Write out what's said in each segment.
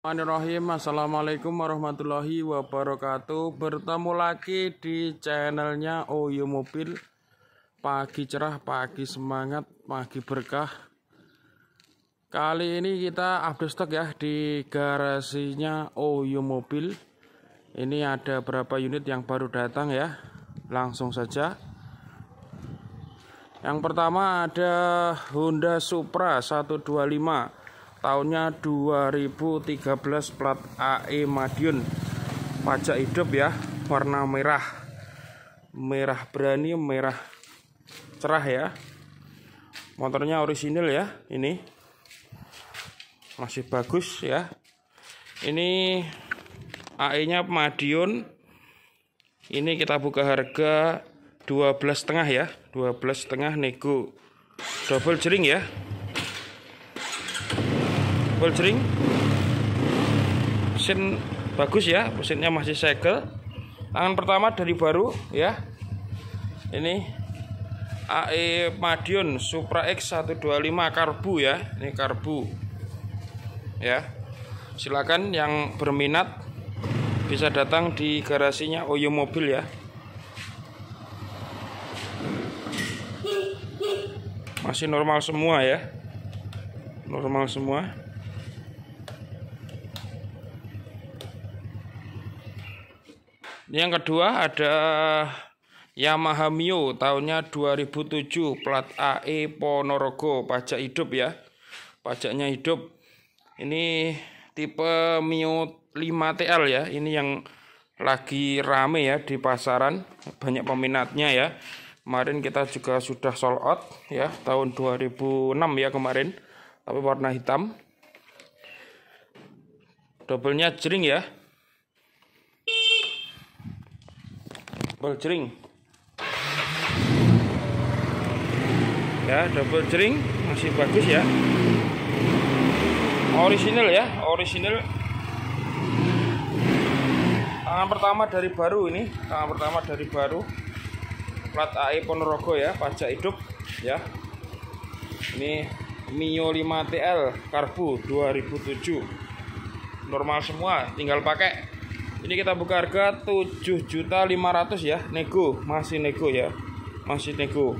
Bismillahirrahmanirrahim. Assalamualaikum warahmatullahi wabarakatuh. Bertemu lagi di channelnya Oyo Mobil. Pagi cerah, pagi semangat, pagi berkah. Kali ini kita update stok ya di garasinya Oyo Mobil. Ini ada berapa unit yang baru datang ya. Langsung saja. Yang pertama ada Honda Supra 125 tahunnya 2013, plat AE Madiun, pajak hidup ya, warna merah berani, merah cerah ya. Motornya orisinil ya, ini masih bagus ya. Ini AE nya Madiun. Ini kita buka harga 12,5 ya, 12,5 nego, double jering ya. Double jering, mesin bagus ya, mesinnya masih segel, tangan pertama dari baru ya. Ini AE Madiun Supra X 125 karbu ya, ini karbu ya. Silakan yang berminat bisa datang di garasinya Oyo Mobil ya. Masih normal semua ya, normal semua. Ini yang kedua ada Yamaha Mio tahunnya 2007, plat AE Ponorogo, pajak hidup ya, pajaknya hidup. Ini tipe Mio 5TL ya, ini yang lagi rame ya di pasaran, banyak peminatnya ya. Kemarin kita juga sudah sold out ya, tahun 2006 ya kemarin, tapi warna hitam. Doublenya jering ya, double jering ya, double jering masih bagus ya, orisinil ya, orisinil. Tangan pertama dari baru, ini tangan pertama dari baru, plat AE Ponorogo ya, pajak hidup ya. Ini Mio 5TL karbu 2007, normal semua, tinggal pakai. Ini kita buka harga 7.500.000 ya, nego, masih nego ya, masih nego.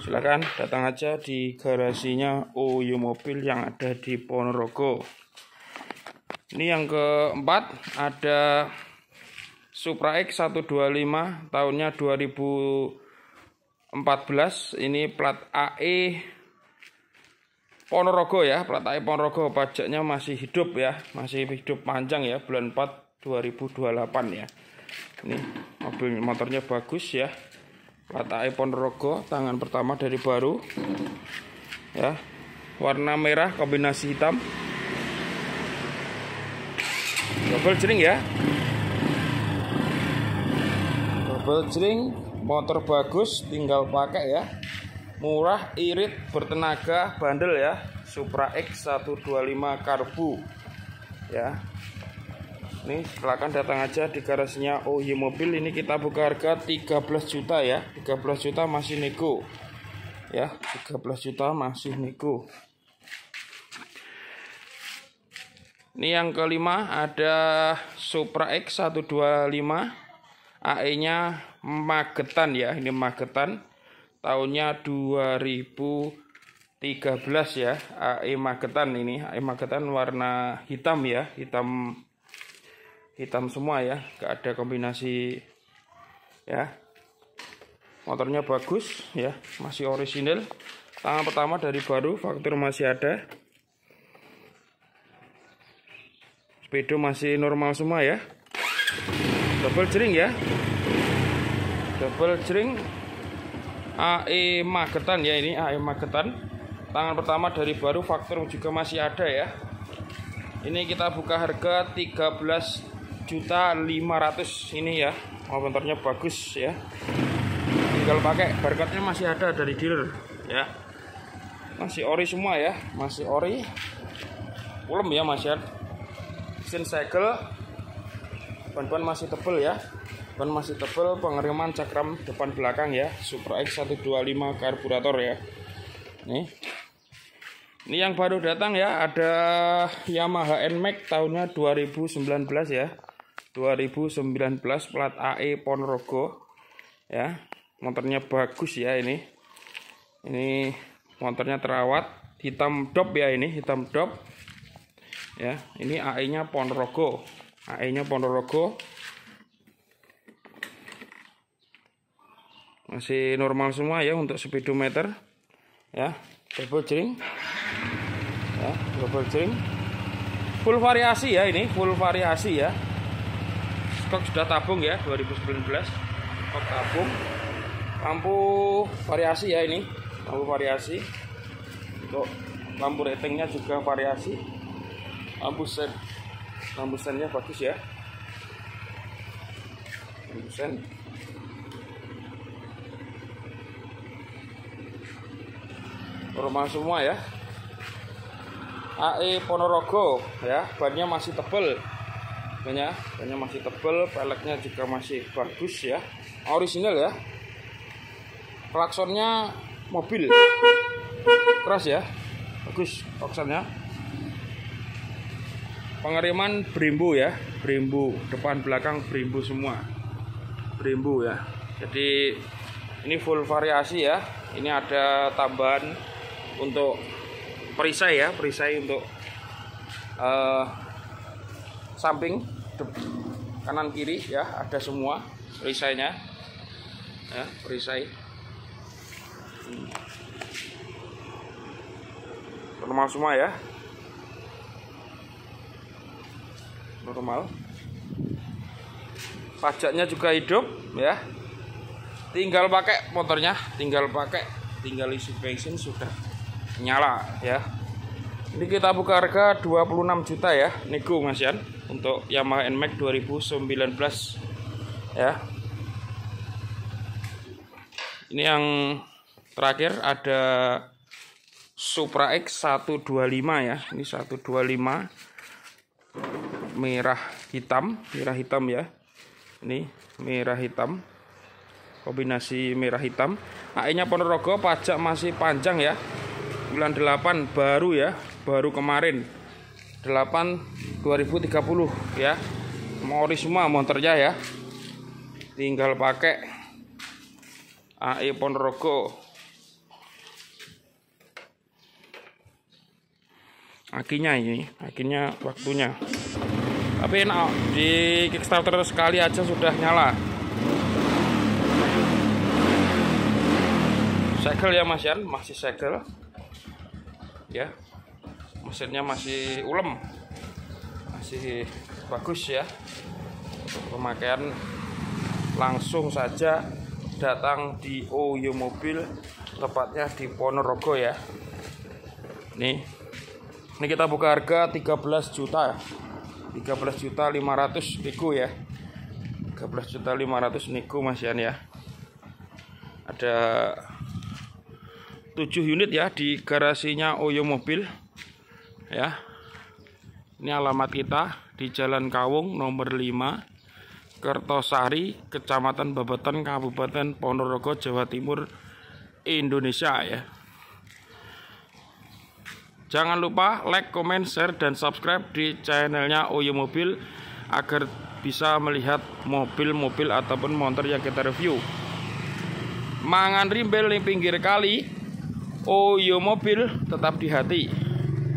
Silakan datang aja di garasinya Oyo Mobil yang ada di Ponorogo. Ini yang keempat ada Supra X 125 tahunnya 2014, ini plat AE Ponorogo ya, plat AE Ponorogo, pajaknya masih hidup ya, masih hidup panjang ya, bulan 4 2028 ya. Ini motornya bagus ya, plat AE Ponorogo, tangan pertama dari baru ya, warna merah kombinasi hitam, double jering ya, double jering, motor bagus, tinggal pakai ya. Murah, irit, bertenaga, bandel ya. Supra X 125 karbu ya. Nih, silakan datang aja di garasinya Oyo Mobil. Ini kita buka harga 13 juta ya. 13 juta masih nego ya, 13 juta masih nego. Ini yang kelima ada Supra X 125 AE nya Magetan ya. Ini Magetan tahunnya 2013 ya, AE Magetan. Ini AE Magetan warna hitam ya, hitam semua ya, gak ada kombinasi ya. Motornya bagus ya, masih orisinil, tangan pertama dari baru, faktur masih ada, speedo masih normal semua ya. Double jering ya, double jering AE Magetan ya, ini AE Magetan, tangan pertama dari baru, faktur juga masih ada ya. Ini kita buka harga 13.500.000 ini ya. Motornya bagus ya, tinggal pakai, barcode-nya masih ada dari dealer ya. Masih ori semua ya, masih ori, ulem ya, masih ada mesin segel, ban masih tebel ya, ban masih tebel, pengereman cakram depan belakang ya. Supra X 125 karburator ya. Nih, Ini yang baru datang ya, ada Yamaha NMAX tahunnya 2019 ya. 2019 plat AE Ponorogo ya. Motornya bagus ya ini. Ini motornya terawat, hitam dop ya ini, hitam dop. Ya, ini AE-nya Ponorogo. AE-nya Ponorogo. Masih normal semua ya untuk speedometer. Ya, double jering. Ya, double jering. Full variasi ya ini, full variasi ya. Stok sudah tabung ya 2019. Stok tabung. Lampu variasi ya ini, lampu variasi. Untuk lampu ratingnya juga variasi. Lampu sennya bagus ya. Lampu sen. Normal semua ya. AE Ponorogo ya, bannya masih tebel. Bannya masih tebel, peleknya juga masih bagus ya. Original ya. Klaksonnya mobil. Keras ya. Bagus klaksonnya. Pengereman Brembo ya. Brembo, depan belakang Brembo semua. Brembo ya. Jadi ini full variasi ya. Ini ada tambahan untuk perisai ya, perisai untuk samping kanan kiri ya, ada semua perisainya ya, perisai normal semua ya, normal. Pajaknya juga hidup ya, tinggal pakai motornya, tinggal isi bensin sudah nyala ya. Ini kita buka harga 26 juta ya, nego Mas Yan, untuk Yamaha NMAX 2019 ya. Ini yang terakhir ada Supra X 125 ya. Ini 125 merah hitam ya. Ini merah hitam, kombinasi merah hitam. AE-nya Ponorogo, pajak masih panjang ya. Bulan 8 baru ya, baru kemarin 8 2030 ya. Ori semua motornya ya, tinggal pakai AE Ponorogo. Akinya ini, akinya waktunya, tapi enak, di Kickstarter sekali aja sudah nyala. Segel ya Mas Yan, masih segel ya, mesinnya masih ulem, masih bagus ya. Untuk pemakaian langsung saja datang di Oyo Mobil, tepatnya di Ponorogo ya. Ini kita buka harga 13 juta 13.500.000 nego ya, 13.500.000 nego Mas Yan ya. Ada 7 unit ya di garasinya Oyo Mobil ya. Ini alamat kita di Jalan Kawung nomor 5, Kertosari, Kecamatan Babatan, Kabupaten Ponorogo, Jawa Timur, Indonesia ya. Jangan lupa like, comment, share, dan subscribe di channelnya Oyo Mobil agar bisa melihat mobil-mobil ataupun motor yang kita review. Mangan rimbel di pinggir kali, Oyo Mobil tetap di hati.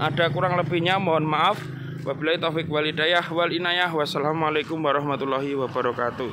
Ada kurang lebihnya mohon maaf. Wabillahi taufik wal hidayah wal inayah. Wassalamualaikum warahmatullahi wabarakatuh.